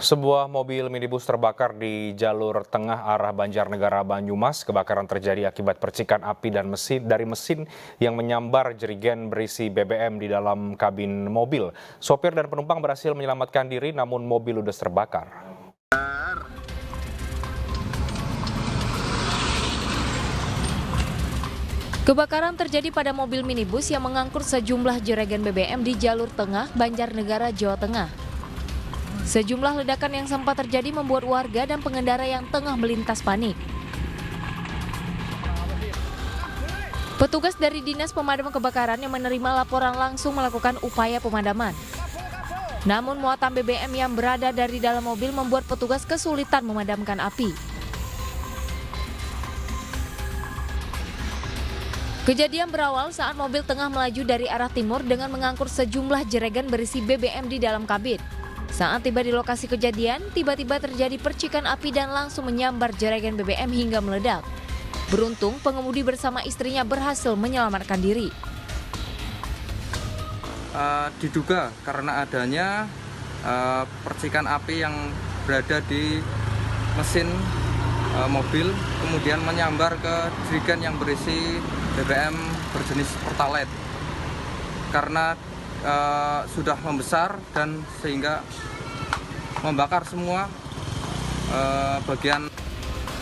Sebuah mobil minibus terbakar di jalur tengah arah Banjarnegara Banyumas. Kebakaran terjadi akibat percikan api dan mesin yang menyambar jerigen berisi BBM di dalam kabin mobil. Sopir dan penumpang berhasil menyelamatkan diri, namun mobil ludes terbakar. Kebakaran terjadi pada mobil minibus yang mengangkut sejumlah jerigen BBM di jalur tengah Banjarnegara, Jawa Tengah. Sejumlah ledakan yang sempat terjadi membuat warga dan pengendara yang tengah melintas panik. Petugas dari Dinas Pemadam Kebakaran yang menerima laporan langsung melakukan upaya pemadaman. Namun muatan BBM yang berada dari dalam mobil membuat petugas kesulitan memadamkan api. Kejadian berawal saat mobil tengah melaju dari arah timur dengan mengangkut sejumlah jerigen berisi BBM di dalam kabin. Saat tiba di lokasi kejadian, tiba-tiba terjadi percikan api dan langsung menyambar jerigen BBM hingga meledak. Beruntung, pengemudi bersama istrinya berhasil menyelamatkan diri. Diduga karena adanya percikan api yang berada di mesin mobil, kemudian menyambar ke jerigen yang berisi BBM berjenis Pertalite. Karena sudah membesar dan sehingga membakar semua bagian.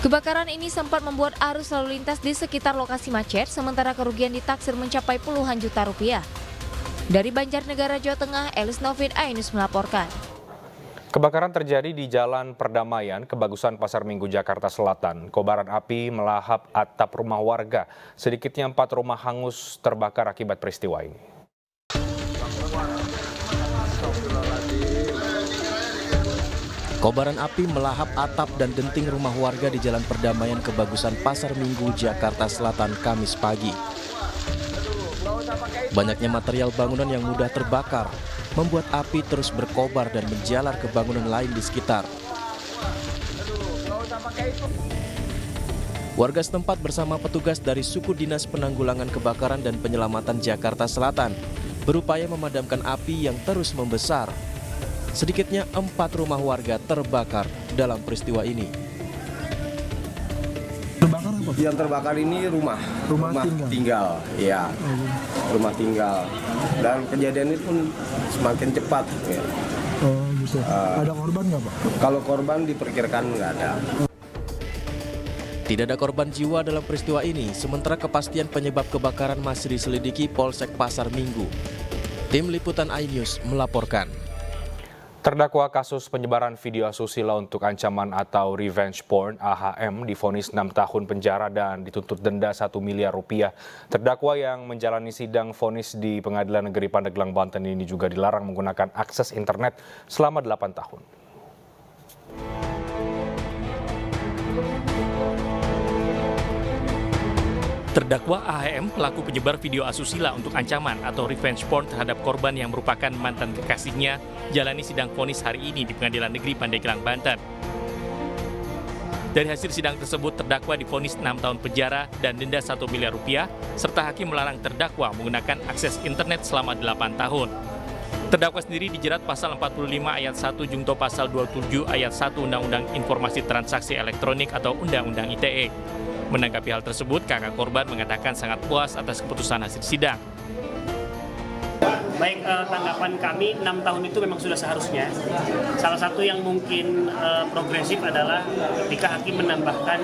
Kebakaran ini sempat membuat arus lalu lintas di sekitar lokasi macet, sementara kerugian ditaksir mencapai puluhan juta rupiah. Dari Banjarnegara, Jawa Tengah, Elis Novin, iNews melaporkan. Kebakaran terjadi di Jalan Perdamaian, Kebagusan Pasar Minggu, Jakarta Selatan. Kobaran api melahap atap rumah warga. Sedikitnya 4 rumah hangus terbakar akibat peristiwa ini. Kobaran api melahap atap dan genting rumah warga di Jalan Perdamaian Kebagusan Pasar Minggu, Jakarta Selatan, Kamis pagi. Banyaknya material bangunan yang mudah terbakar membuat api terus berkobar dan menjalar ke bangunan lain di sekitar. Warga setempat bersama petugas dari Suku Dinas Penanggulangan Kebakaran dan Penyelamatan Jakarta Selatan berupaya memadamkan api yang terus membesar. Sedikitnya 4 rumah warga terbakar dalam peristiwa ini. Terbakar apa? Yang terbakar ini rumah tinggal. Ya, rumah tinggal. Dan kejadian ini pun semakin cepat. Ya. Oh gitu. Ada korban nggak Pak? Kalau korban diperkirakan nggak ada. Tidak ada korban jiwa dalam peristiwa ini, sementara kepastian penyebab kebakaran masih diselidiki Polsek Pasar Minggu. Tim Liputan iNews melaporkan. Terdakwa kasus penyebaran video asusila untuk ancaman atau revenge porn (AHM) divonis 6 tahun penjara dan dituntut denda 1 miliar rupiah. Terdakwa yang menjalani sidang vonis di Pengadilan Negeri Pandeglang, Banten ini juga dilarang menggunakan akses internet selama 8 tahun. Terdakwa AHM, pelaku penyebar video asusila untuk ancaman atau revenge porn terhadap korban yang merupakan mantan kekasihnya, jalani sidang vonis hari ini di Pengadilan Negeri Pandeglang, Banten. Dari hasil sidang tersebut, terdakwa divonis 6 tahun penjara dan denda 1 miliar rupiah, serta hakim melarang terdakwa menggunakan akses internet selama 8 tahun. Terdakwa sendiri dijerat pasal 45 ayat 1 jungto pasal 27 ayat 1 Undang-Undang Informasi Transaksi Elektronik atau Undang-Undang ITE. Menanggapi hal tersebut, kakak korban mengatakan sangat puas atas keputusan hasil sidang. Baik, tanggapan kami 6 tahun itu memang sudah seharusnya. Salah satu yang mungkin progresif adalah ketika hakim menambahkan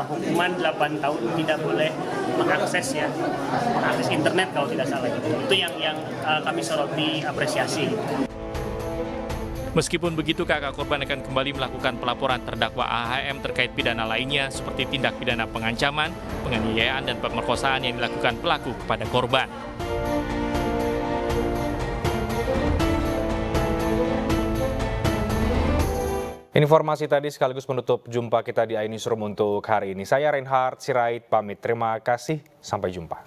hukuman 8 tahun tidak boleh mengakses internet kalau tidak salah. Itu yang kami soroti, apresiasi. Meskipun begitu, kakak korban akan kembali melakukan pelaporan terdakwa AHM terkait pidana lainnya seperti tindak pidana pengancaman, penganiayaan, dan pemerkosaan yang dilakukan pelaku kepada korban. Informasi tadi sekaligus menutup jumpa kita di iNewsroom untuk hari ini. Saya Reinhard Sirait pamit. Terima kasih, sampai jumpa.